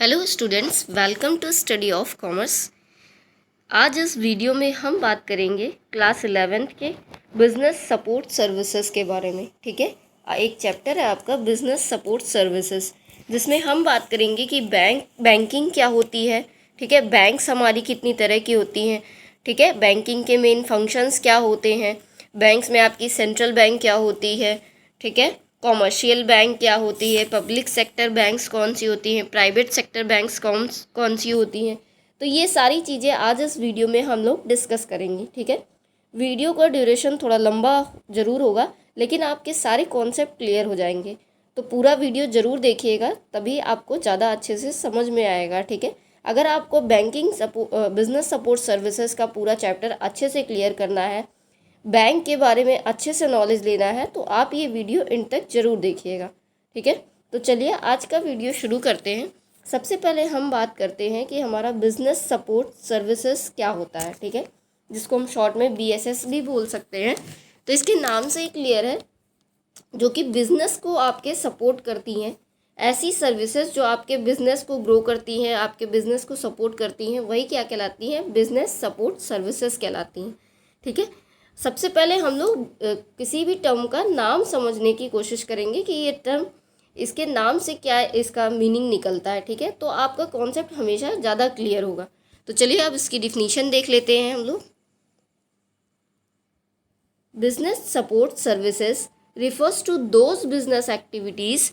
Hello students, welcome to study of commerce. आज इस video में हम बात करेंगे क्लास 11th के बिजनेस सपोर्ट सर्विसेज के बारे में। ठीक है, एक चैप्टर है आपका बिजनेस सपोर्ट सर्विसेज, जिसमें हम बात करेंगे कि बैंकिंग क्या होती है। ठीक है, बैंक्स हमारी कितनी तरह की होती हैं। ठीक है, बैंकिंग के मेन फंक्शंस क्या होते हैं, बैंक्स में आपकी सेंट्रल बैंक क्या होती है। ठीक है, कॉमर्शियल बैंक क्या होती है, पब्लिक सेक्टर बैंक्स कौन सी होती हैं, प्राइवेट सेक्टर बैंक्स कौन सी होती हैं। तो ये सारी चीज़ें आज इस वीडियो में हम लोग डिस्कस करेंगे। ठीक है, वीडियो का ड्यूरेशन थोड़ा लंबा ज़रूर होगा, लेकिन आपके सारे कॉन्सेप्ट क्लियर हो जाएंगे। तो पूरा वीडियो ज़रूर देखिएगा, तभी आपको ज़्यादा अच्छे से समझ में आएगा। ठीक है, अगर आपको बैंकिंग बिजनेस सपोर्ट सर्विसेज का पूरा चैप्टर अच्छे से क्लियर करना है, बैंक के बारे में अच्छे से नॉलेज लेना है, तो आप ये वीडियो इन तक ज़रूर देखिएगा। ठीक है, तो चलिए आज का वीडियो शुरू करते हैं। सबसे पहले हम बात करते हैं कि हमारा बिजनेस सपोर्ट सर्विसेज क्या होता है। ठीक है, जिसको हम शॉर्ट में BSS भी बोल सकते हैं। तो इसके नाम से ही क्लियर है, जो कि बिजनेस को आपके सपोर्ट करती हैं, ऐसी सर्विसेज जो आपके बिजनेस को ग्रो करती हैं, आपके बिजनेस को सपोर्ट करती हैं, वही क्या कहलाती हैं, बिजनेस सपोर्ट सर्विसेज कहलाती हैं। ठीक है, सबसे पहले हम लोग किसी भी टर्म का नाम समझने की कोशिश करेंगे कि ये टर्म, इसके नाम से क्या इसका मीनिंग निकलता है। ठीक है, तो आपका कॉन्सेप्ट हमेशा ज़्यादा क्लियर होगा। तो चलिए अब इसकी डिफिनीशन देख लेते हैं हम लोग। Business support services refers to those business activities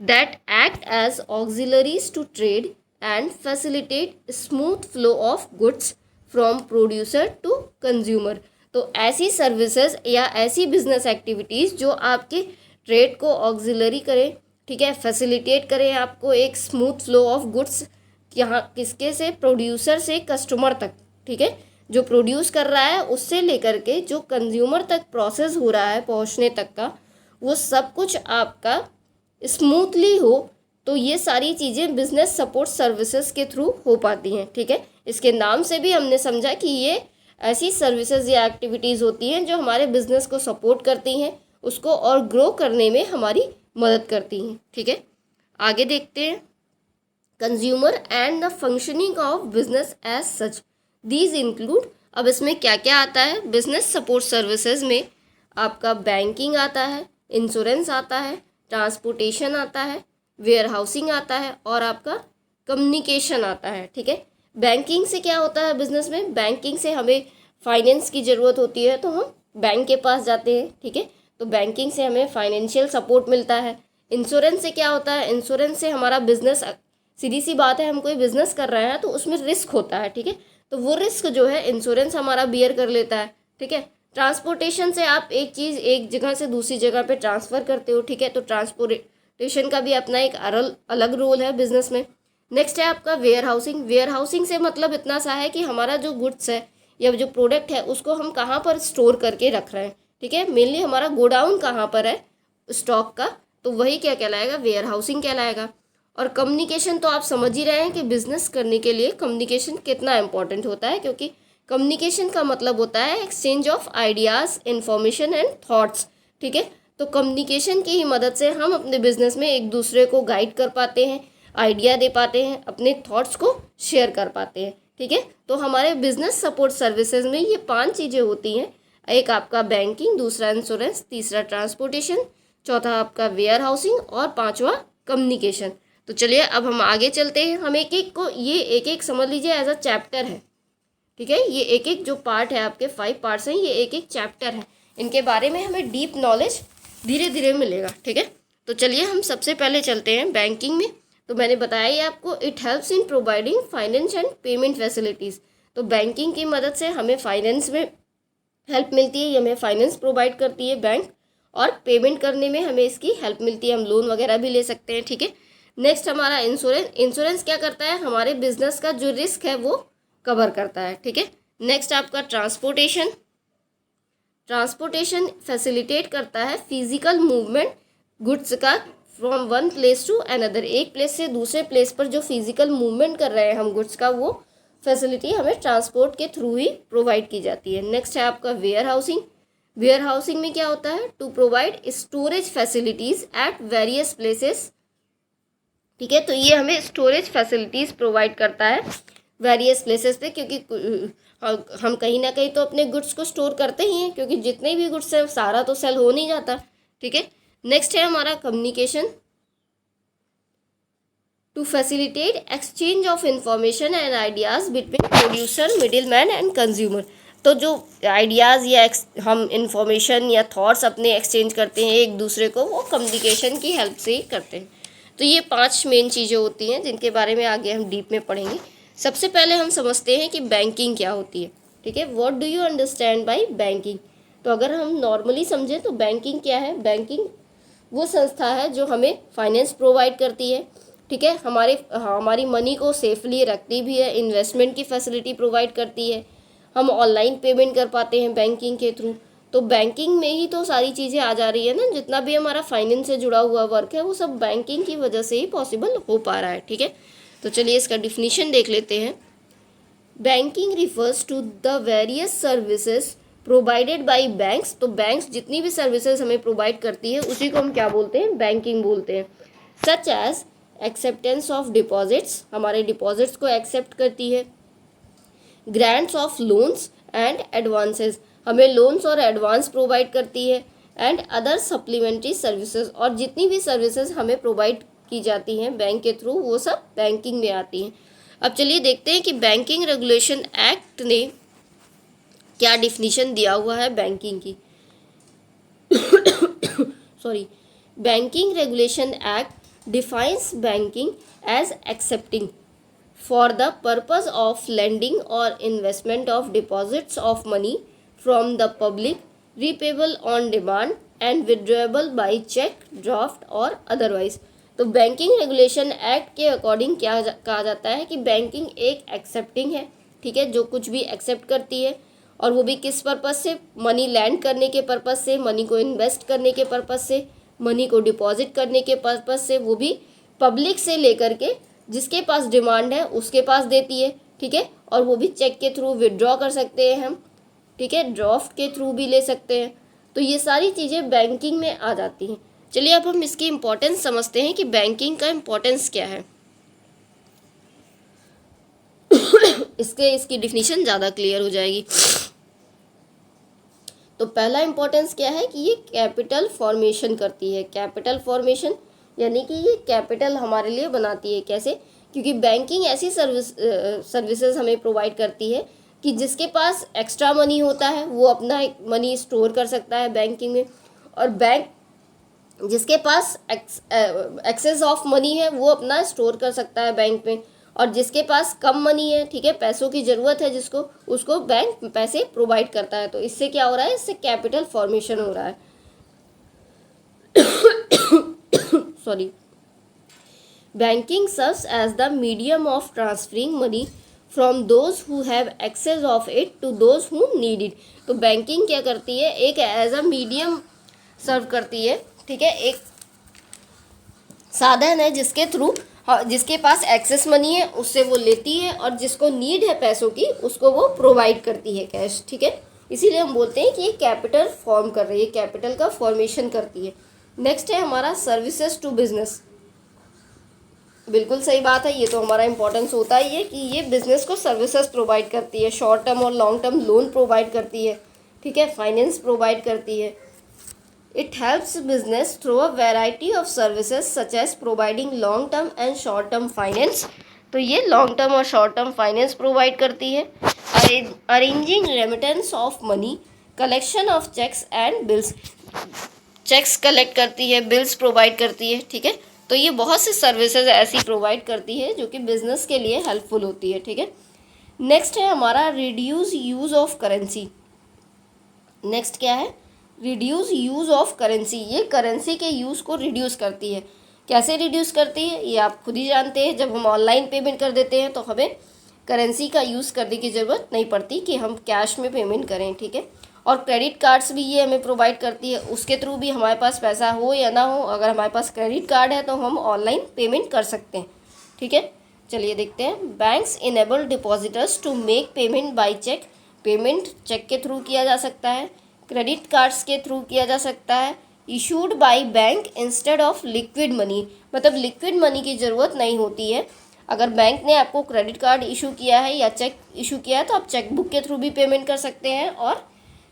that act as auxiliaries to trade and facilitate smooth flow of goods from producer to consumer। तो ऐसी सर्विसेज या ऐसी बिजनेस एक्टिविटीज़ जो आपके ट्रेड को ऑक्सिलरी करें, ठीक है, फैसिलिटेट करें आपको एक स्मूथ फ्लो ऑफ गुड्स, यहाँ किसके से, प्रोड्यूसर से कस्टमर तक। ठीक है, जो प्रोड्यूस कर रहा है उससे लेकर के जो कंज्यूमर तक प्रोसेस हो रहा है पहुँचने तक का, वो सब कुछ आपका स्मूथली हो। तो ये सारी चीज़ें बिजनेस सपोर्ट सर्विसेज के थ्रू हो पाती हैं। ठीक है, इसके नाम से भी हमने समझा कि ये ऐसी सर्विसेज या एक्टिविटीज़ होती हैं जो हमारे बिजनेस को सपोर्ट करती हैं, उसको और ग्रो करने में हमारी मदद करती हैं। ठीक है, आगे देखते हैं। Consumer and the functioning of business as such, these include. अब इसमें क्या क्या आता है, बिजनेस सपोर्ट सर्विसेज में आपका बैंकिंग आता है, इंश्योरेंस आता है, ट्रांसपोर्टेशन आता है, वेयर हाउसिंग आता है, और आपका कम्युनिकेशन आता है। ठीक है, बैंकिंग से क्या होता है बिजनेस में, बैंकिंग से हमें फाइनेंस की ज़रूरत होती है तो हम बैंक के पास जाते हैं। ठीक है, तो बैंकिंग से हमें फाइनेंशियल सपोर्ट मिलता है। इंश्योरेंस से क्या होता है, इंश्योरेंस से हमारा बिजनेस, सीधी सी बात है, हम कोई बिजनेस कर रहे हैं तो उसमें रिस्क होता है। ठीक है, तो वो रिस्क जो है इंश्योरेंस हमारा बियर कर लेता है। ठीक है, ट्रांसपोर्टेशन से आप एक चीज़ एक जगह से दूसरी जगह पे ट्रांसफ़र करते हो। ठीक है, तो ट्रांसपोर्टेशन का भी अपना एक अलग रोल है बिजनेस में। नेक्स्ट है आपका वेयर हाउसिंग। वेयर हाउसिंग से मतलब इतना सा है कि हमारा जो गुड्स है या जो प्रोडक्ट है उसको हम कहाँ पर स्टोर करके रख रहे हैं। ठीक है, मेनली हमारा गोडाउन कहाँ पर है स्टॉक का, तो वही क्या कहलाएगा, वेयर हाउसिंग कहलाएगा। और कम्युनिकेशन तो आप समझ ही रहे हैं कि बिजनेस करने के लिए कम्युनिकेशन कितना इंपॉर्टेंट होता है, क्योंकि कम्युनिकेशन का मतलब होता है exchange of ideas, information and thoughts. ठीक है, तो कम्युनिकेशन की ही मदद से हम अपने बिजनेस में एक दूसरे को गाइड कर पाते हैं, आइडिया दे पाते हैं, अपने थॉट्स को शेयर कर पाते हैं। ठीक है, तो हमारे बिजनेस सपोर्ट सर्विसेज में ये 5 चीज़ें होती हैं। एक आपका बैंकिंग, दूसरा इंश्योरेंस, तीसरा ट्रांसपोर्टेशन, चौथा आपका वेयर हाउसिंग, और पाँचवा कम्युनिकेशन। तो चलिए अब हम आगे चलते हैं। हम एक एक को, ये एक एक समझ लीजिए एज अ चैप्टर है। ठीक है, ये एक एक जो पार्ट है, आपके 5 पार्ट्स हैं, ये एक एक चैप्टर है। इनके बारे में हमें डीप नॉलेज धीरे धीरे मिलेगा। ठीक है, तो चलिए हम सबसे पहले चलते हैं बैंकिंग में। तो मैंने बताया ही आपको, it helps in providing finance and payment facilities. तो बैंकिंग की मदद से हमें फाइनेंस में हेल्प मिलती है, ये हमें फाइनेंस प्रोवाइड करती है बैंक, और पेमेंट करने में हमें इसकी हेल्प मिलती है, हम लोन वगैरह भी ले सकते हैं। ठीक है, नेक्स्ट हमारा इंश्योरेंस। इंश्योरेंस क्या करता है, हमारे बिजनेस का जो रिस्क है वो कवर करता है। ठीक है, नेक्स्ट आपका ट्रांसपोर्टेशन। ट्रांसपोर्टेशन फैसिलिटेट करता है फिजिकल मूवमेंट गुड्स का from one place to another, एक प्लेस से दूसरे प्लेस पर जो फिजिकल मूवमेंट कर रहे हैं हम गुड्स का, वो फैसिलिटी हमें ट्रांसपोर्ट के थ्रू ही प्रोवाइड की जाती है। नेक्स्ट है आपका वेयर हाउसिंग। वेयर हाउसिंग में क्या होता है, to provide storage facilities at various places ठीक है। तो ये हमें स्टोरेज फैसिलिटीज़ प्रोवाइड करता है वेरियस प्लेसेस पे, क्योंकि हम कहीं ना कहीं तो अपने गुड्स को स्टोर करते ही हैं, क्योंकि जितने भी गुड्स है सारा तो सेल हो नहीं जाता। ठीक है। नेक्स्ट है हमारा communication to facilitate exchange of information and ideas between producer, middle man and consumer. तो जो आइडियाज़ या हम इंफॉर्मेशन या थॉट्स अपने एक्सचेंज करते हैं एक दूसरे को, वो कम्युनिकेशन की हेल्प से ही करते हैं। तो ये 5 मेन चीज़ें होती हैं जिनके बारे में आगे हम डीप में पढ़ेंगे। सबसे पहले हम समझते हैं कि बैंकिंग क्या होती है। ठीक है। What do you understand by banking? तो अगर हम नॉर्मली समझें तो बैंकिंग क्या है? बैंकिंग वो संस्था है जो हमें फाइनेंस प्रोवाइड करती है। ठीक है। हमारी मनी को सेफली रखती भी है, इन्वेस्टमेंट की फैसिलिटी प्रोवाइड करती है, हम ऑनलाइन पेमेंट कर पाते हैं बैंकिंग के थ्रू। तो बैंकिंग में ही तो सारी चीज़ें आ जा रही है ना, जितना भी हमारा फाइनेंस से जुड़ा हुआ वर्क है वो सब बैंकिंग की वजह से ही पॉसिबल हो पा रहा है। ठीक है। तो चलिए इसका डिफिनीशन देख लेते हैं। Banking refers to the various services provided by banks. तो बैंक्स जितनी भी सर्विसेज हमें प्रोवाइड करती है उसी को हम क्या बोलते हैं? बैंकिंग बोलते हैं। Such as acceptance of deposits, हमारे डिपॉजिट्स को एक्सेप्ट करती है। Grants of loans and advances, हमें लोन्स और एडवांस प्रोवाइड करती है। एंड अदर सप्लीमेंट्री सर्विसेज, और जितनी भी सर्विसेज हमें प्रोवाइड की जाती हैं बैंक के थ्रू वो सब बैंकिंग में आती हैं। अब चलिए देखते हैं कि बैंकिंग रेगुलेशन एक्ट ने क्या डिफिनीशन दिया हुआ है बैंकिंग की। Sorry. Banking regulation act defines banking as accepting for the purpose of lending or investment of deposits of money from the public, repayable on demand and withdrawable by check, draft or otherwise। तो banking regulation act के according क्या कहा जाता है कि banking एक accepting है। ठीक है। जो कुछ भी एक्सेप्ट करती है, और वो भी किस पर्पज़ से? मनी लैंड करने के पर्पज़ से, मनी को इन्वेस्ट करने के पर्पज़ से, मनी को डिपॉजिट करने के पर्पज़ से, वो भी पब्लिक से लेकर के जिसके पास डिमांड है उसके पास देती है। ठीक है। और वो भी चेक के थ्रू विड्रॉ कर सकते हैं हम। ठीक है। ड्राफ्ट के थ्रू भी ले सकते हैं। तो ये सारी चीज़ें बैंकिंग में आ जाती हैं। चलिए अब हम इसकी इम्पोर्टेंस समझते हैं कि बैंकिंग का इम्पोर्टेंस क्या है। इसकी डिफिनीशन ज़्यादा क्लियर हो जाएगी। तो पहला इम्पोर्टेंस क्या है कि ये कैपिटल फॉर्मेशन करती है। कैपिटल फॉर्मेशन यानी कि ये कैपिटल हमारे लिए बनाती है। कैसे? क्योंकि बैंकिंग ऐसी सर्विसेज हमें प्रोवाइड करती है कि जिसके पास एक्स्ट्रा मनी होता है वो अपना मनी स्टोर कर सकता है बैंकिंग में, और बैंक जिसके पास एक्सेस ऑफ मनी है वो अपना स्टोर कर सकता है बैंक में, और जिसके पास कम मनी है, ठीक है, पैसों की ज़रूरत है जिसको, उसको बैंक पैसे प्रोवाइड करता है। तो इससे क्या हो रहा है? इससे कैपिटल फॉर्मेशन हो रहा है। Sorry. Banking serves as the medium of transferring money from those who have access of it to those who need it. तो बैंकिंग क्या करती है? एक एज अ मीडियम सर्व करती है। ठीक है। एक साधन है जिसके थ्रू जिसके पास एक्सेस मनी है उससे वो लेती है, और जिसको नीड है पैसों की उसको वो प्रोवाइड करती है कैश। ठीक है। इसीलिए हम बोलते हैं कि ये कैपिटल फॉर्म कर रही है, कैपिटल का फॉर्मेशन करती है। नेक्स्ट है हमारा सर्विसेज टू बिजनेस। बिल्कुल सही बात है, ये तो हमारा इंपॉर्टेंस होता ही है कि ये बिजनेस को सर्विसेज प्रोवाइड करती है। शॉर्ट टर्म और लॉन्ग टर्म लोन प्रोवाइड करती है। ठीक है। फाइनेंस प्रोवाइड करती है। It helps business through a variety of services such as providing long term and short term finance। तो ये लॉन्ग टर्म और शॉर्ट टर्म फाइनेंस प्रोवाइड करती है। Arranging remittance of money, collection of cheques and bills, cheques collect करती है, bills provide करती है। ठीक है। तो ये बहुत सी सर्विसेज ऐसी प्रोवाइड करती है जो कि बिजनेस के लिए हेल्पफुल होती है। ठीक है। नेक्स्ट है हमारा reduce use of currency. Next क्या है? Reduce use of currency. ये करेंसी के यूज़ को रिड्यूस करती है। कैसे रिड्यूस करती है ये आप खुद ही जानते हैं। जब हम ऑनलाइन पेमेंट कर देते हैं तो हमें करेंसी का यूज़ करने की ज़रूरत नहीं पड़ती कि हम कैश में पेमेंट करें। ठीक है। और क्रेडिट कार्ड्स भी ये हमें प्रोवाइड करती है। उसके थ्रू भी हमारे पास पैसा हो या ना हो, अगर हमारे पास क्रेडिट कार्ड है तो हम ऑनलाइन पेमेंट कर सकते हैं। ठीक है। चलिए देखते हैं। Banks enable depositors to make payment by cheque. Payment cheque के थ्रू किया जा सकता है, क्रेडिट कार्ड्स के थ्रू किया जा सकता है, issued by bank instead of liquid money, मतलब लिक्विड मनी की ज़रूरत नहीं होती है। अगर बैंक ने आपको क्रेडिट कार्ड इशू किया है या चेक इशू किया है तो आप चेक बुक के थ्रू भी पेमेंट कर सकते हैं और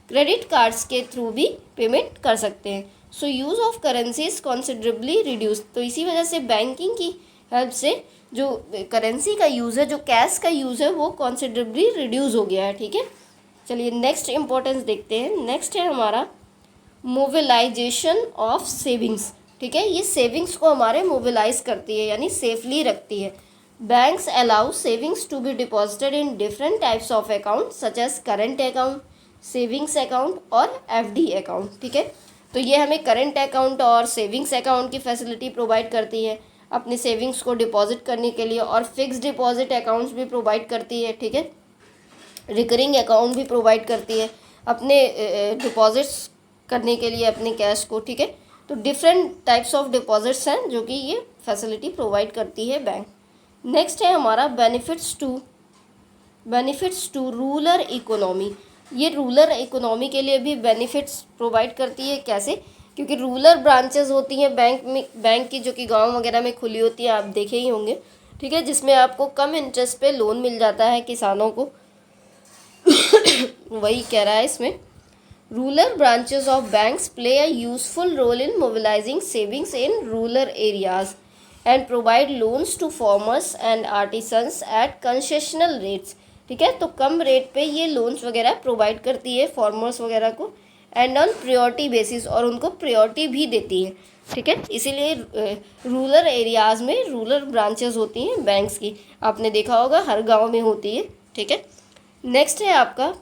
क्रेडिट कार्ड्स के थ्रू भी पेमेंट कर सकते हैं। So use of currency is considerably reduce, तो इसी वजह से बैंकिंग की हेल्प से जो करेंसी का यूज़ है, जो कैश का यूज़ है, वो कॉन्सिडरेबली रिड्यूस हो गया है। ठीक है, चलिए नेक्स्ट इंपॉर्टेंस देखते हैं। नेक्स्ट है हमारा मोबिलाइजेशन ऑफ सेविंग्स। ठीक है, ये सेविंग्स को हमारे मोबिलाइज करती है यानी सेफली रखती है। Banks allow savings to be deposited in different types of account such as current account, savings account और एफडी अकाउंट। ठीक है, तो ये हमें करेंट अकाउंट और सेविंग्स अकाउंट की फैसिलिटी प्रोवाइड करती है अपनी सेविंग्स को डिपॉजिट करने के लिए, और फिक्स डिपॉजिट अकाउंट्स भी प्रोवाइड करती है। ठीक है, रिकरिंग अकाउंट भी प्रोवाइड करती है अपने डिपॉजिट्स करने के लिए अपने कैश को। ठीक है, तो डिफरेंट टाइप्स ऑफ डिपॉजिट्स हैं जो कि ये फैसिलिटी प्रोवाइड करती है बैंक। नेक्स्ट है हमारा बेनिफिट्स टू रूरल इकोनॉमी। ये रूरल इकोनॉमी के लिए भी बेनिफिट्स प्रोवाइड करती है। कैसे? क्योंकि रूरल ब्रांचेस होती हैं बैंक की, जो कि गांव वगैरह में खुली होती है, आप देखे ही होंगे। ठीक है, जिसमें आपको कम इंटरेस्ट पे लोन मिल जाता है किसानों को। वही कह रहा है इसमें, rural branches of banks play a useful role in mobilizing savings in rural areas and provide loans to farmers and artisans at concessional rates। ठीक है, तो कम रेट पे ये लोन्स वगैरह प्रोवाइड करती है फार्मर्स वगैरह को एंड ऑन प्रायोरिटी बेसिस, और उनको प्रायोरिटी भी देती है। ठीक है, इसीलिए रूरल एरियाज़ में रूरल ब्रांचेस होती हैं बैंक्स की, आपने देखा होगा हर गांव में होती है। ठीक है, नेक्स्ट है आपका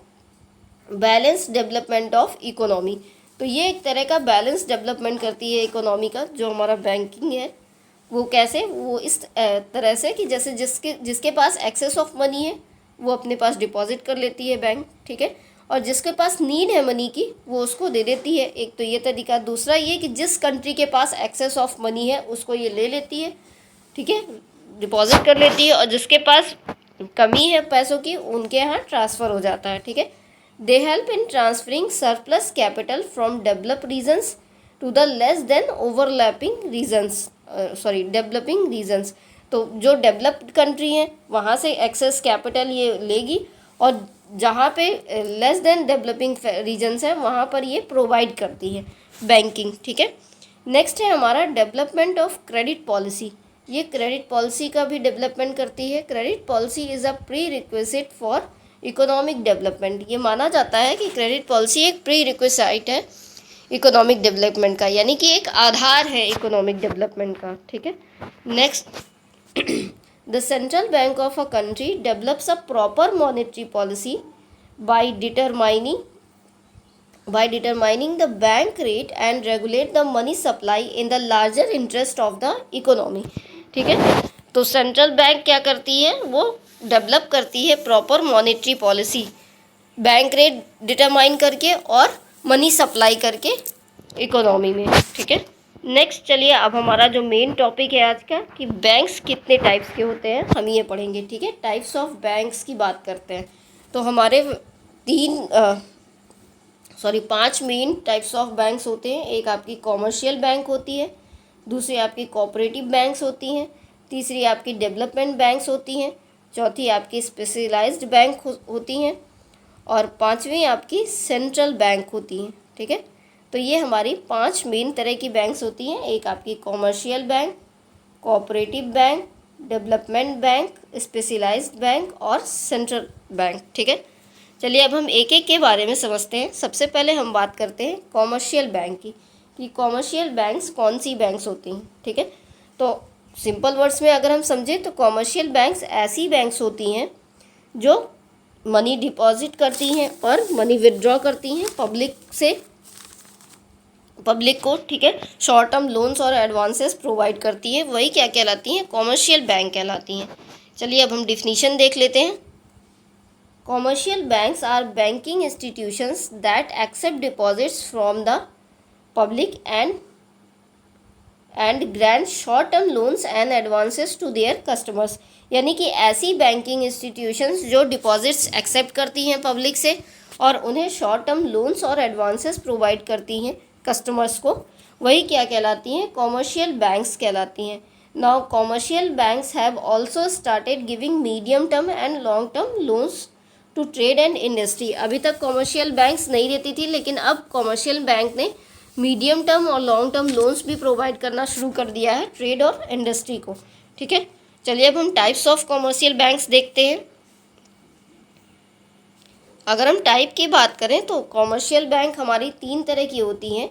बैलेंस डेवलपमेंट ऑफ इकोनॉमी। तो ये एक तरह का बैलेंस डेवलपमेंट करती है इकोनॉमी का, जो हमारा बैंकिंग है। वो कैसे? वो इस तरह से कि जैसे जिसके पास एक्सेस ऑफ मनी है वो अपने पास डिपॉजिट कर लेती है बैंक। ठीक है, और जिसके पास नीड है मनी की वो उसको दे देती है। एक तो ये तरीका। दूसरा ये कि जिस कंट्री के पास एक्सेस ऑफ मनी है उसको ये ले लेती है। ठीक है, डिपॉजिट कर लेती है, और जिसके पास कमी है पैसों की उनके यहाँ ट्रांसफ़र हो जाता है। ठीक है, they help in transferring surplus capital from developed regions to the less than overlapping regions developing regions। तो जो डेवलप्ड कंट्री हैं वहाँ से एक्सेस कैपिटल ये लेगी, और जहाँ पे लेस देन डेवलपिंग रीजन्स हैं वहाँ पर ये प्रोवाइड करती है बैंकिंग। ठीक है, नेक्स्ट है हमारा डेवलपमेंट ऑफ क्रेडिट पॉलिसी। ये क्रेडिट पॉलिसी का भी डेवलपमेंट करती है। Credit policy is a pre requisite for economic development. ये माना जाता है कि क्रेडिट पॉलिसी एक प्री रिक्विजिट है इकोनॉमिक डेवलपमेंट का, यानी कि एक आधार है इकोनॉमिक डेवलपमेंट का। ठीक है, next, the central bank of a country develops a proper monetary policy bye determining the bank rate and regulate the money supply in the larger interest of the economy. ठीक है, तो central bank क्या करती है? वो develop करती है proper monetary policy, bank rate determine करके और मनी सप्लाई करके इकोनॉमी में। ठीक है, नेक्स्ट चलिए अब हमारा जो मेन टॉपिक है आज का कि बैंक्स कितने टाइप्स के होते हैं हम ये पढ़ेंगे। ठीक है, टाइप्स ऑफ बैंक्स की बात करते हैं। तो हमारे 5 मेन टाइप्स ऑफ बैंक्स होते हैं। एक आपकी कॉमर्शियल बैंक होती है, दूसरी आपकी कोऑपरेटिव बैंक्स होती हैं, तीसरी आपकी डेवलपमेंट बैंक्स होती हैं, चौथी आपकी स्पेशलाइज्ड बैंक होती हैं, और पांचवी आपकी सेंट्रल बैंक होती हैं। ठीक है, तो ये हमारी 5 मेन तरह की बैंक्स होती हैं। एक आपकी commercial bank, cooperative bank, development bank, specialised bank और सेंट्रल बैंक। ठीक है, चलिए अब हम एक एक के बारे में समझते हैं। सबसे पहले हम बात करते हैं कॉमर्शियल बैंक की, कि कॉमर्शियल बैंक्स कौन सी बैंक्स होती हैं। ठीक है, तो सिंपल वर्ड्स में अगर हम समझें तो कॉमर्शियल बैंक्स ऐसी बैंक्स होती हैं जो मनी डिपॉजिट करती हैं और मनी विड्रॉ करती हैं पब्लिक को। ठीक है, शॉर्ट टर्म लोन्स और एडवांसेस प्रोवाइड करती है, वही क्या कहलाती हैं? कॉमर्शियल बैंक कहलाती हैं। चलिए अब हम डिफिनीशन देख लेते हैं। Commercial banks are banking institutions that accept deposits from the public and grant short term loans and advances to their customers. यानी कि ऐसी बैंकिंग इंस्टीट्यूशंस जो डिपॉजिट्स एक्सेप्ट करती हैं पब्लिक से और उन्हें शॉर्ट टर्म लोन्स और एडवांसेस प्रोवाइड करती हैं कस्टमर्स को, वही क्या कहलाती हैं, कॉमर्शियल बैंक्स कहलाती हैं। Now commercial banks have also started giving medium term and long term loans to trade and industry. अभी तक कॉमर्शियल बैंक्स नहीं देती थी, लेकिन अब कॉमर्शियल बैंक ने मीडियम टर्म और लॉन्ग टर्म लोन्स भी प्रोवाइड करना शुरू कर दिया है ट्रेड और इंडस्ट्री को। ठीक है, चलिए अब हम टाइप्स ऑफ कॉमर्शियल बैंक्स देखते हैं। अगर हम टाइप की बात करें तो कॉमर्शियल बैंक हमारी 3 तरह की होती हैं।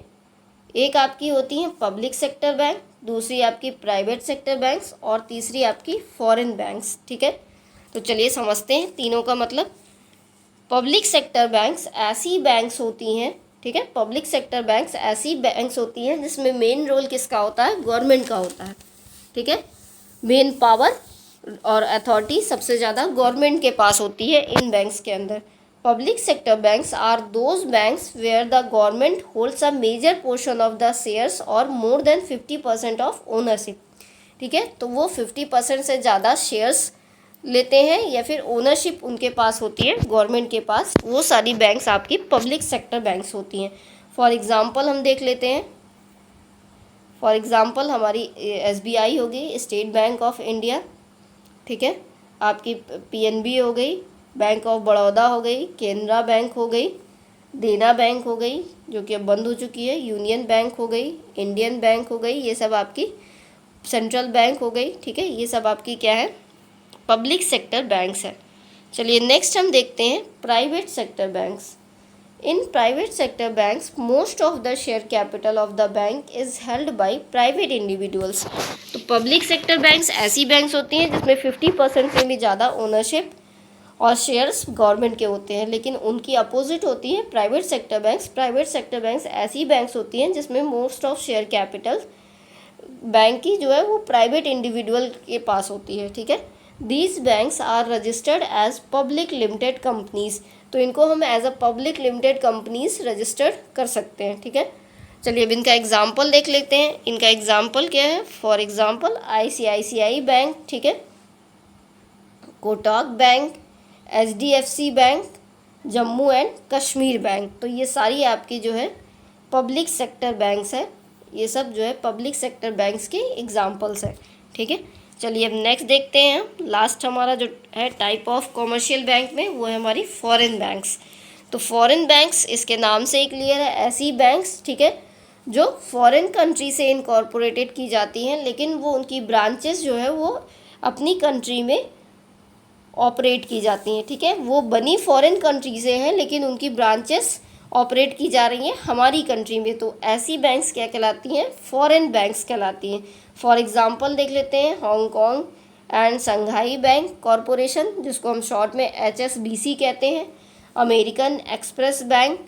एक आपकी होती है पब्लिक सेक्टर बैंक, दूसरी आपकी प्राइवेट सेक्टर बैंक्स और तीसरी आपकी फॉरेन बैंक्स। ठीक है, तो चलिए समझते हैं तीनों का मतलब। पब्लिक सेक्टर बैंक्स ऐसी बैंक्स होती हैं, ठीक है, पब्लिक सेक्टर बैंक्स ऐसी बैंक्स होती हैं जिसमें मेन रोल किसका होता है, गवर्नमेंट का होता है। ठीक है, मेन पावर और अथॉरिटी सबसे ज़्यादा गवर्नमेंट के पास होती है इन बैंक्स के अंदर। Public sector banks are those banks where the government holds a major portion of the shares और मोर देन 50% ऑफ ओनरशिप। ठीक है, तो वो 50% से ज़्यादा शेयर्स लेते हैं या फिर ओनरशिप उनके पास होती है गवर्नमेंट के पास, वो सारी बैंक्स आपकी पब्लिक सेक्टर बैंक्स होती हैं। फॉर एग्ज़ाम्पल हम देख लेते हैं। फॉर एग्ज़ाम्पल हमारी SBI हो गई, स्टेट बैंक ऑफ इंडिया। ठीक है, आपकी PNB हो गई, बैंक ऑफ बड़ौदा हो गई, केनरा बैंक हो गई, देना बैंक हो गई जो कि अब बंद हो चुकी है, यूनियन बैंक हो गई, इंडियन बैंक हो गई, ये सब आपकी सेंट्रल बैंक हो गई। ठीक है, ये सब आपकी क्या है, पब्लिक सेक्टर बैंक्स है। चलिए नेक्स्ट हम देखते हैं private sector banks. In private sector banks most of the share capital of the bank is held by private individuals. तो पब्लिक सेक्टर बैंक्स ऐसी बैंक्स होती हैं जिसमें 50% से भी ज़्यादा ओनरशिप और शेयर्स गवर्नमेंट के होते हैं, लेकिन उनकी अपोजिट होती है private sector banks. Private sector banks ऐसी बैंक्स होती हैं जिसमें most of share capital bank की जो है वो प्राइवेट इंडिविजुअल के पास होती है। ठीक है, these banks are registered as public limited companies. तो इनको हम as a public limited companies registered कर सकते हैं। ठीक है, चलिए अब इनका एग्जाम्पल देख लेते हैं। इनका एग्जाम्पल क्या है, फॉर एग्जाम्पल ICICI बैंक, ठीक है, Kotak bank, HDFC bank, Jammu and Kashmir bank. तो ये सारी आपकी जो है पब्लिक सेक्टर बैंक्स है, ये सब जो है पब्लिक सेक्टर बैंक्स के एग्जाम्पल्स हैं। ठीक है, चलिए अब नेक्स्ट देखते हैं हम। लास्ट हमारा जो है टाइप ऑफ कॉमर्शियल बैंक में वो है हमारी फॉरेन बैंक्स। तो फॉरेन बैंक्स इसके नाम से ही क्लियर है, ऐसी बैंक्स, ठीक है, जो फॉरेन कंट्री से इनकॉर्पोरेटेड की जाती हैं, लेकिन वो उनकी ब्रांचेस जो है वो अपनी कंट्री में ऑपरेट की जाती हैं। ठीक है, वो बनी फॉरेन कंट्री से हैं लेकिन उनकी ब्रांचेस ऑपरेट की जा रही हैं हमारी कंट्री में। तो ऐसी बैंक्स क्या कहलाती हैं, फॉरेन बैंक्स कहलाती हैं। फॉर एग्जांपल देख लेते हैं, Hong Kong and Shanghai bank corporation, जिसको हम शॉर्ट में HSBC कहते हैं, अमेरिकन एक्सप्रेस बैंक,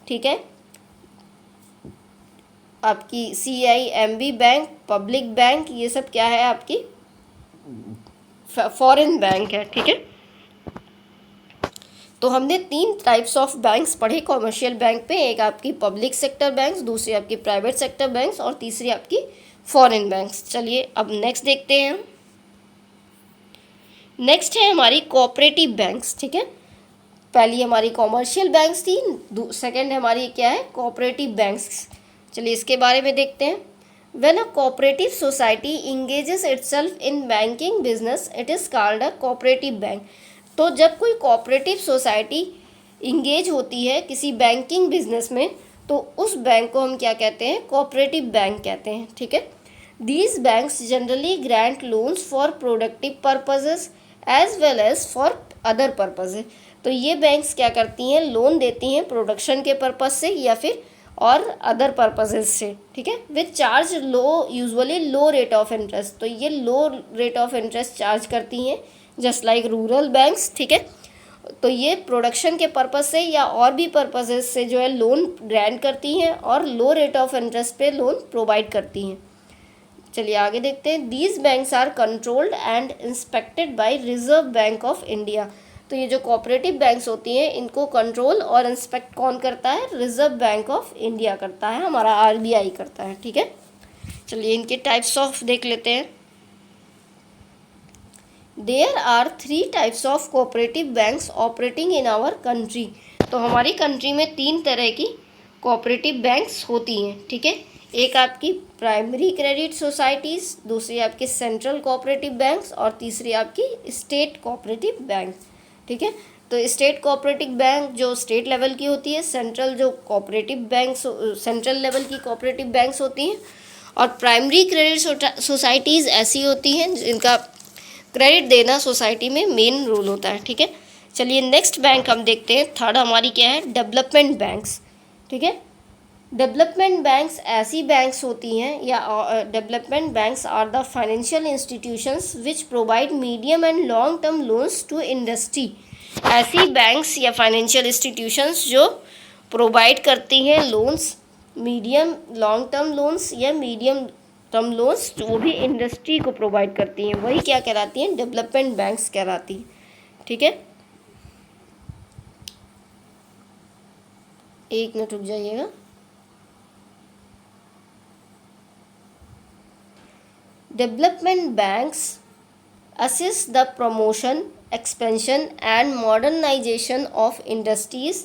ठीक है, आपकी CIMB बैंक, पब्लिक बैंक, ये सब क्या है आपकी फॉरेन बैंक है। ठीक है, तो हमने 3 टाइप्स ऑफ बैंक्स पढ़े कॉमर्शियल बैंक पे, एक आपकी पब्लिक सेक्टर बैंक्स, दूसरी आपकी प्राइवेट सेक्टर बैंक्स और तीसरी आपकी फॉरेन बैंक्स। चलिए अब नेक्स्ट देखते हैं। नेक्स्ट है हमारी कोऑपरेटिव बैंक्स। ठीक है, पहली हमारी कॉमर्शियल बैंक्स थी, सेकंड हमारी क्या है, कोऑपरेटिव बैंक्स। चलिए इसके बारे में देखते हैं। When a cooperative society engages itself in banking business, it is called a cooperative bank. तो जब कोई कोऑपरेटिव सोसाइटी इंगेज होती है किसी बैंकिंग बिजनेस में, तो उस बैंक को हम क्या कहते हैं, कोऑपरेटिव बैंक कहते हैं। ठीक है, these banks generally grant loans for productive purposes as well as for other purposes. तो ये बैंक्स क्या करती हैं, लोन देती हैं प्रोडक्शन के पर्पज से या फिर और अदर पर्पजेज से। ठीक है, with charge low, usually low rate of interest. तो ये लो रेट ऑफ इंटरेस्ट चार्ज करती हैं, जस्ट लाइक रूरल बैंक्स। ठीक है, तो ये प्रोडक्शन के पर्पज से या और भी पर्पजेज से जो है लोन ग्रांट करती हैं और लो रेट ऑफ इंटरेस्ट पे लोन प्रोवाइड करती हैं। चलिए आगे देखते हैं। These banks are controlled and inspected by Reserve Bank of India. तो ये जो कोऑपरेटिव बैंक्स होती हैं इनको कंट्रोल और इंस्पेक्ट कौन करता है, रिजर्व बैंक ऑफ इंडिया करता है, हमारा RBI करता है। ठीक है, चलिए इनके टाइप्स ऑफ देख लेते हैं। There are 3 types of cooperative banks operating in our country. तो हमारी कंट्री में 3 तरह की कोऑपरेटिव बैंक्स होती हैं। ठीक है, एक आपकी प्राइमरी क्रेडिट सोसाइटीज़, दूसरी आपकी सेंट्रल कोऑपरेटिव बैंक्स और तीसरी आपकी स्टेट कोऑपरेटिव बैंक। ठीक है, तो स्टेट कोऑपरेटिव बैंक जो स्टेट लेवल की होती है, सेंट्रल जो कोऑपरेटिव बैंक्स सेंट्रल लेवल की कोऑपरेटिव बैंक्स होती हैं, और प्राइमरी क्रेडिट सोसाइटीज़ ऐसी होती हैं जिनका क्रेडिट देना सोसाइटी में मेन रोल होता है। ठीक है, चलिए नेक्स्ट बैंक हम देखते हैं। थर्ड हमारी क्या है, डेवलपमेंट बैंक्स। ठीक है, डेवलपमेंट बैंक्स ऐसी बैंक्स होती हैं या development banks are the financial institutions which provide medium and long term loans to industry. ऐसी बैंक्स या फाइनेंशियल इंस्टीट्यूशंस जो प्रोवाइड करती हैं loans, medium long term loans या मीडियम टर्म लोन्स, वो भी इंडस्ट्री को प्रोवाइड करती हैं, वही क्या कहलाती हैं, डेवलपमेंट बैंक्स कहलाती हैं। ठीक है, एक मिनट रुक जाइएगा। Development banks assist the promotion, expansion and modernization of industries।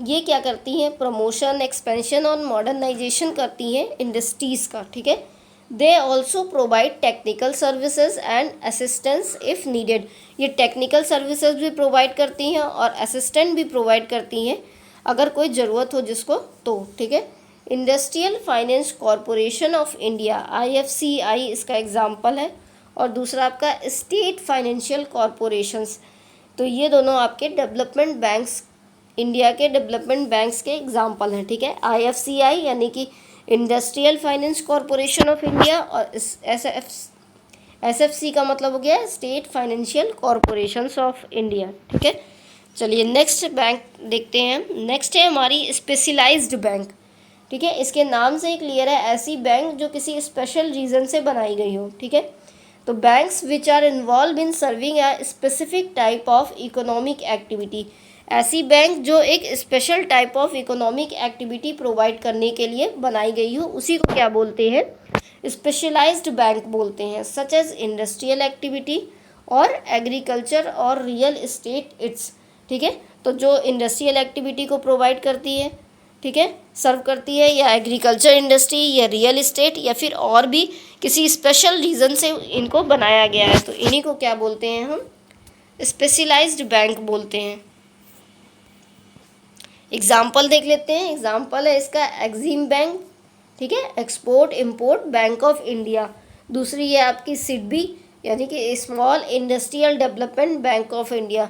ये क्या करती हैं, प्रमोशन, एक्सपेंशन और मॉडर्नाइजेशन करती हैं इंडस्ट्रीज़ का। ठीक है, they also provide technical services and assistance if needed. ये टेक्निकल सर्विसेज भी प्रोवाइड करती हैं और असिस्टेंट भी प्रोवाइड करती हैं अगर कोई ज़रूरत हो जिसको तो। ठीक है, industrial finance corporation of India IFCI इसका एग्जाम्पल है, और दूसरा आपका स्टेट फाइनेंशियल कॉरपोरेशंस। तो ये दोनों आपके डेवलपमेंट बैंक्स, इंडिया के डेवलपमेंट बैंक्स के एग्जाम्पल हैं। ठीक है, IFCI यानी कि industrial finance corporation of India, और SFC का मतलब हो गया state financial corporations of India. ठीक है, चलिए नेक्स्ट बैंक देखते हैं। नेक्स्ट है हमारी स्पेशलाइज्ड बैंक। ठीक है, इसके नाम से ही क्लियर है, ऐसी बैंक जो किसी स्पेशल रीज़न से बनाई गई हो। ठीक है, तो banks which are involve in serving a specific type of economic activity. ऐसी बैंक जो एक special type of economic activity provide करने के लिए बनाई गई हो, उसी को क्या बोलते हैं, स्पेशलाइज्ड बैंक बोलते हैं। सच एज इंडस्ट्रियल एक्टिविटी और एग्रीकल्चर और रियल इस्टेट इट्स। ठीक है, तो जो इंडस्ट्रियल एक्टिविटी को प्रोवाइड करती है, ठीक है, सर्व करती है, या एग्रीकल्चर इंडस्ट्री या रियल इस्टेट या फिर और भी किसी स्पेशल रीज़न से इनको बनाया गया है, तो इन्हीं को क्या बोलते हैं, हम स्पेशलाइज्ड बैंक बोलते हैं। एग्जाम्पल देख लेते हैं। एग्जाम्पल है इसका एग्जिम बैंक। ठीक है, export import bank of India. दूसरी है आपकी सिडबी यानी कि small industrial development bank of India.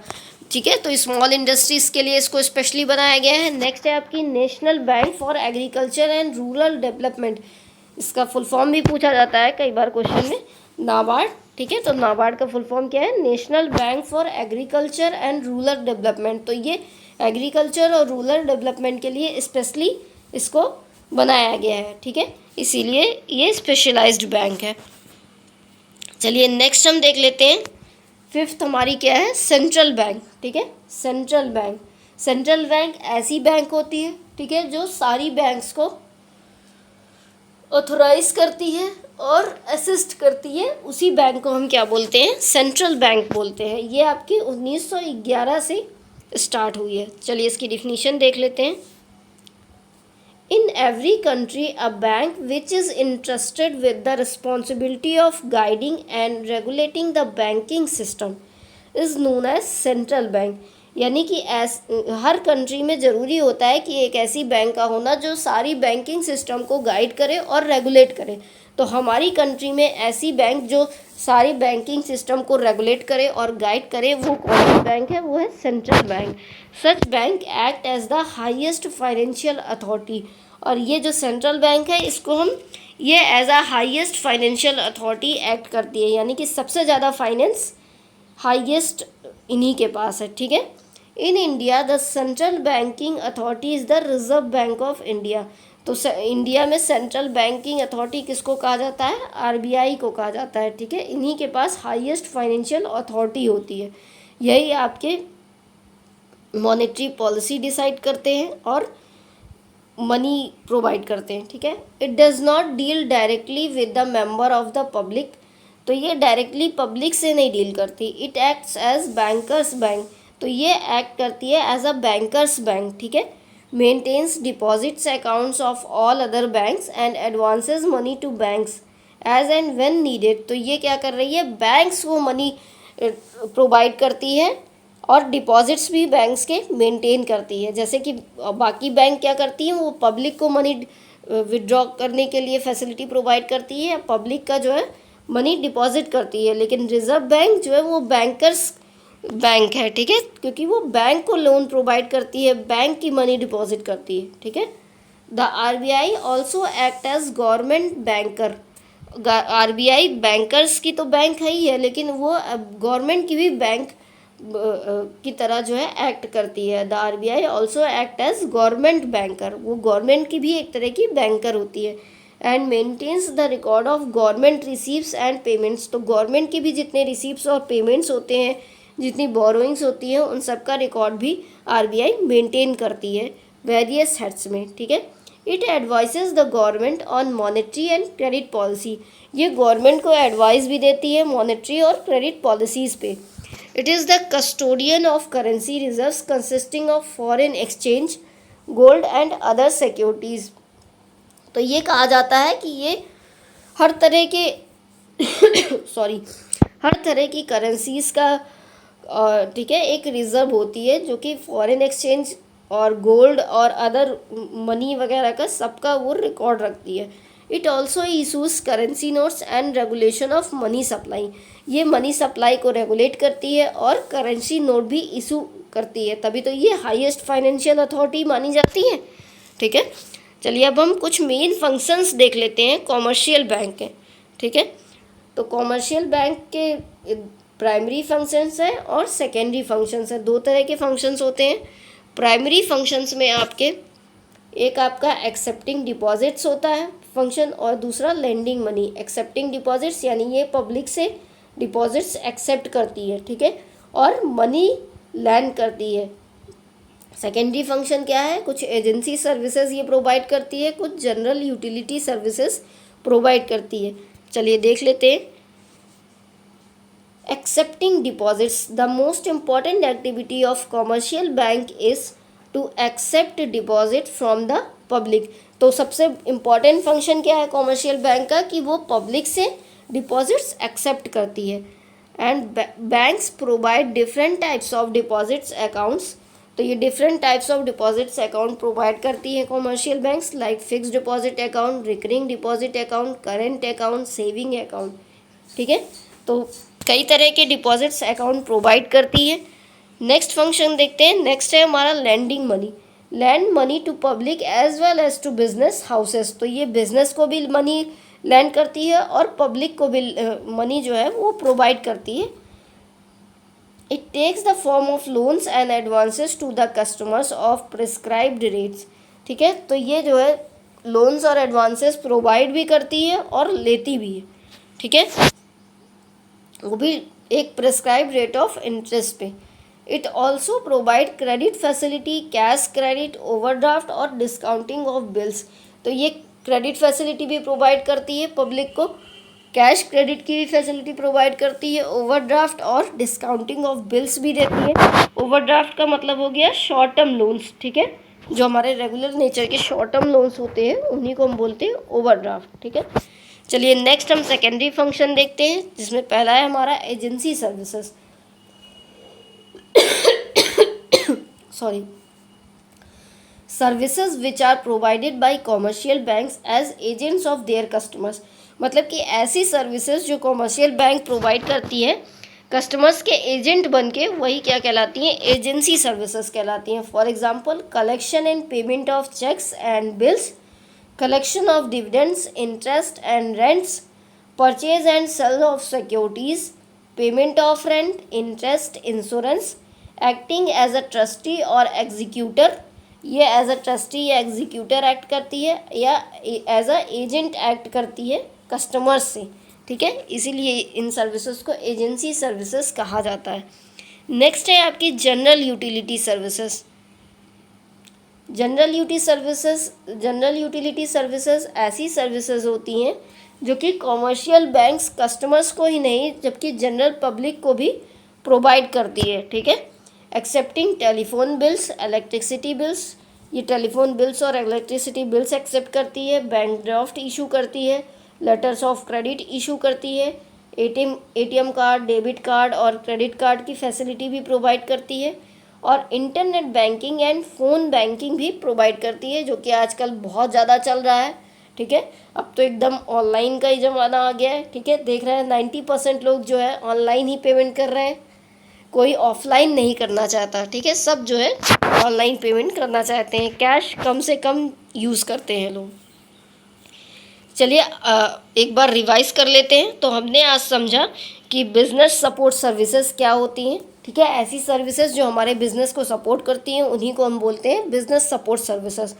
ठीक है, तो स्मॉल इंडस्ट्रीज़ के लिए इसको स्पेशली बनाया गया है। नेक्स्ट है आपकी national bank for agriculture and rural development. इसका फुल फॉर्म भी पूछा जाता है कई बार क्वेश्चन में, नाबार्ड। ठीक है, तो नाबार्ड का फुल फॉर्म क्या है, national bank for agriculture and rural development. तो ये एग्रीकल्चर और रूरल डेवलपमेंट के लिए स्पेशली इसको बनाया गया है। ठीक है, इसीलिए ये स्पेशलाइज्ड बैंक है। चलिए नेक्स्ट हम देख लेते हैं। फिफ्थ हमारी क्या है, सेंट्रल बैंक। ठीक है, सेंट्रल बैंक। सेंट्रल बैंक ऐसी बैंक होती है, ठीक है, जो सारी बैंक्स को ऑथोराइज करती है और असिस्ट करती है। उसी बैंक को हम क्या बोलते हैं, सेंट्रल बैंक बोलते हैं। ये आपकी 1911 से स्टार्ट हुई है। चलिए इसकी डिफिनीशन देख लेते हैं। In every country, a bank which is entrusted with the responsibility of guiding and regulating the banking system is known as central bank। यानी कि हर कंट्री में ज़रूरी होता है कि एक ऐसी बैंक का होना जो सारी बैंकिंग सिस्टम को गाइड करे और रेगुलेट करे। तो हमारी कंट्री में ऐसी बैंक जो सारी बैंकिंग सिस्टम को रेगुलेट करे और गाइड करे, वो कौन सी बैंक है, वो है central bank. Such bank act as the highest financial authority. और ये जो सेंट्रल बैंक है, इसको हम ये as a highest financial authority act करती है, यानी कि सबसे ज़्यादा फाइनेंस हाईएस्ट इन्हीं के पास है। ठीक है, in India the central banking authority is the reserve Bank of India. तो इंडिया में सेंट्रल बैंकिंग अथॉरिटी किसको कहा जाता है, RBI को कहा जाता है। ठीक है, इन्हीं के पास हाईएस्ट फाइनेंशियल अथॉरिटी होती है। यही आपके मॉनेटरी पॉलिसी डिसाइड करते हैं और मनी प्रोवाइड करते हैं। ठीक है, it does not deal directly with the member of the public. तो ये डायरेक्टली पब्लिक से नहीं डील करती। It acts as bankers bank. तो ये एक्ट करती है एज अ बैंकर्स बैंक। ठीक है, maintains deposits accounts of all other banks and advances money to banks as and when needed. तो ये क्या कर रही है, बैंक्स वो मनी प्रोवाइड करती है और डिपॉजिट्स भी बैंक्स के मेंटेन करती है। जैसे कि बाकी बैंक क्या करती हैं, वो पब्लिक को मनी विड्रॉ करने के लिए फैसिलिटी प्रोवाइड करती है, पब्लिक का जो है मनी डिपॉजिट करती है। लेकिन रिजर्व बैंक जो है वो बैंकर्स बैंक है, ठीक है, क्योंकि वो बैंक को लोन प्रोवाइड करती है, बैंक की मनी डिपॉजिट करती है, ठीक है। The RBI also act as government banker. RBI bankers की तो बैंक है ही है, लेकिन वो गवर्नमेंट की भी बैंक की तरह जो है एक्ट करती है। The RBI also act as government banker, वो गवर्नमेंट की भी एक तरह की बैंकर होती है। And maintains the record of government receives and payments. तो गवर्नमेंट के भी जितने रिसीप्स और पेमेंट्स होते हैं, जितनी बोरोइंग्स होती हैं, उन सब का रिकॉर्ड भी आरबीआई मेंटेन करती है वेरियस हेड्स में, ठीक है। It advices the government on monetary and credit policy. ये गवर्नमेंट को एडवाइस भी देती है मॉनेटरी और क्रेडिट पॉलिसीज़ पे। It is the custodian of currency reserves consisting of foreign exchange, gold and other securities. तो ये कहा जाता है कि ये हर तरह के हर तरह की करेंसीज़ का ठीक है एक रिज़र्व होती है, जो कि फॉरेन एक्सचेंज और गोल्ड और अदर मनी वगैरह का सबका वो रिकॉर्ड रखती है। It also issues currency notes and regulation of money supply. ये मनी सप्लाई को रेगुलेट करती है और करेंसी नोट भी इशू करती है, तभी तो ये हाईएस्ट फाइनेंशियल अथॉरिटी मानी जाती है, ठीक है। चलिए अब हम कुछ मेन फंक्शंस देख लेते हैं कॉमर्शियल बैंक के, ठीक है। तो कॉमर्शियल बैंक के प्राइमरी फंक्शंस हैं और सेकेंडरी फंक्शंस हैं। दो तरह के फंक्शंस होते हैं। प्राइमरी फंक्शंस में आपके एक आपका एक्सेप्टिंग डिपॉजिट्स होता है फंक्शन, और दूसरा लेंडिंग मनी। एक्सेप्टिंग डिपॉजिट्स यानी ये पब्लिक से डिपॉजिट्स एक्सेप्ट करती है, ठीक है, और मनी लैंड करती है। सेकेंडरी फंक्शन क्या है, कुछ एजेंसी सर्विसेज ये प्रोवाइड करती है, कुछ जनरल यूटिलिटी सर्विसेज प्रोवाइड करती है। चलिए देख लेते हैं। Accepting deposits, the most important activity of commercial bank is to accept deposit from the public. तो सबसे इम्पॉर्टेंट फंक्शन क्या है कॉमर्शियल बैंक का, कि वो पब्लिक से डिपॉजिट्स एक्सेप्ट करती है। And banks provide different types of deposits accounts. तो ये different types of deposits account provide करती है commercial banks, like fix deposit account, recurring deposit account, current account, saving account, ठीक है। तो कई तरह के डिपॉजिट्स अकाउंट प्रोवाइड करती है। नेक्स्ट फंक्शन देखते हैं। नेक्स्ट है हमारा lending money. Lend money to public as well as to business houses. तो ये बिजनेस को भी मनी लैंड करती है और पब्लिक को भी मनी जो है वो प्रोवाइड करती है। It takes the form of loans and advances to the customers of prescribed rates, ठीक है। तो ये जो है लोन्स और एडवांसेस प्रोवाइड भी करती है और लेती भी है, ठीक है, वो भी एक प्रिस्क्राइब्ड रेट ऑफ इंटरेस्ट पे। It also provide credit facility, cash credit, overdraft और डिस्काउंटिंग ऑफ बिल्स। तो ये क्रेडिट फैसिलिटी भी प्रोवाइड करती है पब्लिक को, कैश क्रेडिट की भी फैसिलिटी प्रोवाइड करती है, ओवरड्राफ्ट और डिस्काउंटिंग ऑफ बिल्स भी देती है। ओवरड्राफ्ट का मतलब हो गया शॉर्ट टर्म लोन्स, ठीक है, जो हमारे रेगुलर नेचर के शॉर्ट टर्म लोन्स होते हैं उन्हीं को हम बोलते हैं ओवरड्राफ्ट, ठीक है। चलिए नेक्स्ट हम सेकेंडरी फंक्शन देखते हैं, जिसमें पहला है हमारा agency services. Services which are provided by commercial banks as agents of their customers. मतलब कि ऐसी सर्विसेज जो कॉमर्शियल बैंक प्रोवाइड करती है कस्टमर्स के एजेंट बन के, वही क्या कहलाती हैं, एजेंसी सर्विसेज कहलाती हैं। For example collection and payment of cheques and bills, collection of dividends, interest and rents, purchase and sale of securities, payment of rent, interest, insurance, acting as a trustee और executor। ये as a trustee या executor act करती है या as a agent act करती है customers से, ठीक है, इसीलिए इन सर्विसेज को एजेंसी सर्विसेज कहा जाता है। नेक्स्ट है आपकी general utility services. General utility services ऐसी सर्विसेज होती हैं जो कि कॉमर्शियल बैंक्स कस्टमर्स को ही नहीं जबकि जनरल पब्लिक को भी प्रोवाइड करती है, ठीक है। Accepting telephone bills, electricity bills, ये टेलीफोन बिल्स और इलेक्ट्रिसिटी बिल्स एक्सेप्ट करती है, बैंक ड्राफ्ट इशू करती है, लेटर्स ऑफ क्रेडिट इशू करती है, एटीएम कार्ड, डेबिट कार्ड और क्रेडिट कार्ड की फैसिलिटी भी प्रोवाइड करती है, और internet banking and phone banking भी प्रोवाइड करती है, जो कि आजकल बहुत ज़्यादा चल रहा है। ठीक है, अब तो एकदम ऑनलाइन का ही ज़माना आ गया है। ठीक है, देख रहे हैं 90% लोग जो है ऑनलाइन ही पेमेंट कर रहे हैं, कोई ऑफलाइन नहीं करना चाहता। ठीक है, सब जो है ऑनलाइन पेमेंट करना चाहते हैं, कैश कम से कम यूज़ करते हैं लोग। चलिए एक बार रिवाइज कर लेते हैं। तो हमने आज समझा कि बिज़नेस सपोर्ट सर्विसेज क्या होती हैं। ठीक है, ऐसी सर्विसेज जो हमारे बिज़नेस को सपोर्ट करती हैं उन्हीं को हम बोलते हैं बिज़नेस सपोर्ट सर्विसेज।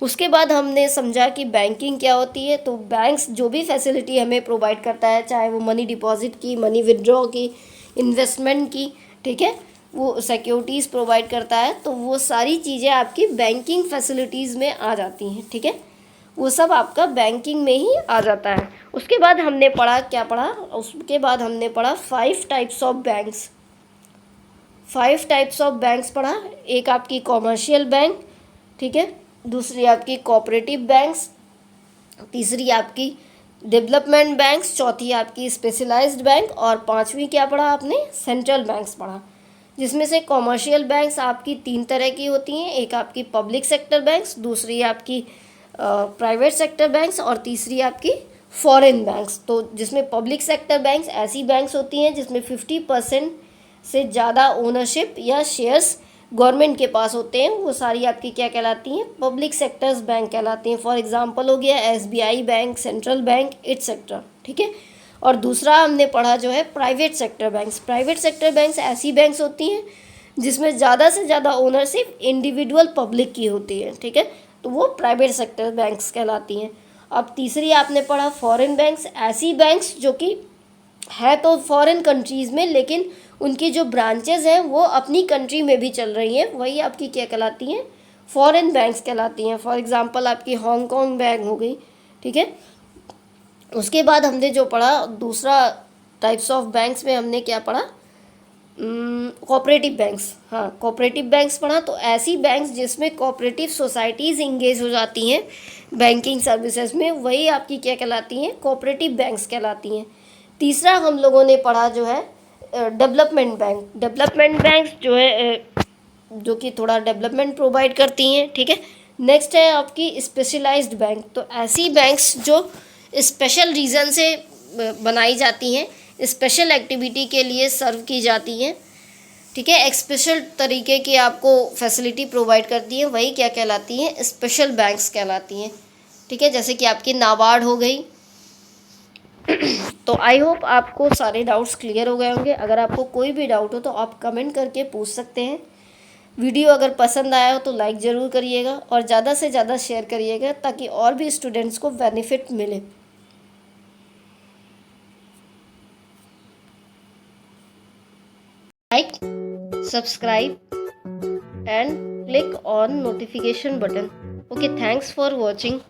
उसके बाद हमने समझा कि बैंकिंग क्या होती है। तो बैंक्स जो भी फैसिलिटी हमें प्रोवाइड करता है, चाहे वो मनी डिपॉजिट की, मनी विड्रॉ की, इन्वेस्टमेंट की, ठीक है, वो सिक्योरिटीज़ प्रोवाइड करता है, तो वो सारी चीज़ें आपकी बैंकिंग फैसिलिटीज़ में आ जाती हैं। ठीक है, वो सब आपका बैंकिंग में ही आ जाता है। उसके बाद हमने पढ़ा, क्या पढ़ा, उसके बाद हमने पढ़ा 5 types of banks. 5 types of banks पढ़ा। एक आपकी कॉमर्शियल बैंक, ठीक है, दूसरी आपकी कोऑपरेटिव बैंक्स, तीसरी आपकी डेवलपमेंट बैंक्स, चौथी आपकी स्पेशलाइज्ड बैंक, और पांचवी क्या पढ़ा आपने, सेंट्रल बैंक्स पढ़ा। जिसमें से कॉमर्शियल बैंक्स आपकी 3 तरह की होती हैं, एक आपकी पब्लिक सेक्टर बैंक्स, दूसरी आपकी प्राइवेट सेक्टर बैंक्स, और तीसरी आपकी फॉरेन बैंक्स। तो जिसमें पब्लिक सेक्टर बैंक्स ऐसी बैंक्स होती हैं जिसमें 50% से ज़्यादा ओनरशिप या शेयर्स गवर्नमेंट के पास होते हैं, वो सारी आपकी क्या कहलाती हैं, पब्लिक सेक्टर्स बैंक कहलाती हैं। फॉर एग्जांपल हो गया SBI bank, central bank, etcetera. ठीक है, और दूसरा हमने पढ़ा जो है private sector banks. Private sector banks ऐसी बैंक्स होती हैं जिसमें ज़्यादा से ज़्यादा ओनरशिप इंडिविजुअल पब्लिक की होती है। ठीक है, तो वो प्राइवेट सेक्टर बैंक्स कहलाती हैं। अब तीसरी आपने पढ़ा फॉरेन बैंक्स, ऐसी बैंक्स जो कि है तो फॉरेन कंट्रीज़ में, लेकिन उनकी जो ब्रांचेज हैं वो अपनी कंट्री में भी चल रही हैं, वही आपकी क्या कहलाती हैं, फॉरेन बैंक्स कहलाती हैं। फॉर एग्जांपल आपकी हांगकांग बैंक हो गई। ठीक है, उसके बाद हमने जो पढ़ा दूसरा टाइप्स ऑफ बैंक्स में हमने क्या पढ़ा, कोऑपरेटिव बैंक्स। हाँ, कोऑपरेटिव बैंक्स पढ़ा। तो ऐसी बैंक्स जिसमें कोऑपरेटिव सोसाइटीज़ इंगेज हो जाती हैं बैंकिंग सर्विसेज में, वही आपकी क्या कहलाती हैं, कोऑपरेटिव बैंक्स कहलाती हैं। तीसरा हम लोगों ने पढ़ा जो है डेवलपमेंट बैंक। डेवलपमेंट बैंक्स जो है जो कि थोड़ा डेवलपमेंट प्रोवाइड करती हैं। ठीक है, नेक्स्ट है आपकी स्पेशलाइज्ड बैंक। तो ऐसी बैंक्स जो स्पेशल रीज़न से बनाई जाती हैं, स्पेशल एक्टिविटी के लिए सर्व की जाती हैं। ठीक है, एक स्पेशल तरीके की आपको फैसिलिटी प्रोवाइड करती हैं, वही क्या कहलाती हैं, स्पेशल बैंक्स कहलाती हैं। ठीक है, जैसे कि आपकी नाबार्ड हो गई। तो आई होप आपको सारे डाउट्स क्लियर हो गए होंगे। अगर आपको कोई भी डाउट हो तो आप कमेंट करके पूछ सकते हैं। वीडियो अगर पसंद आया हो तो लाइक ज़रूर करिएगा और ज़्यादा से ज़्यादा शेयर करिएगा ताकि और भी स्टूडेंट्स को बेनिफिट मिले। Like, subscribe and click on notification button. Okay, thanks for watching.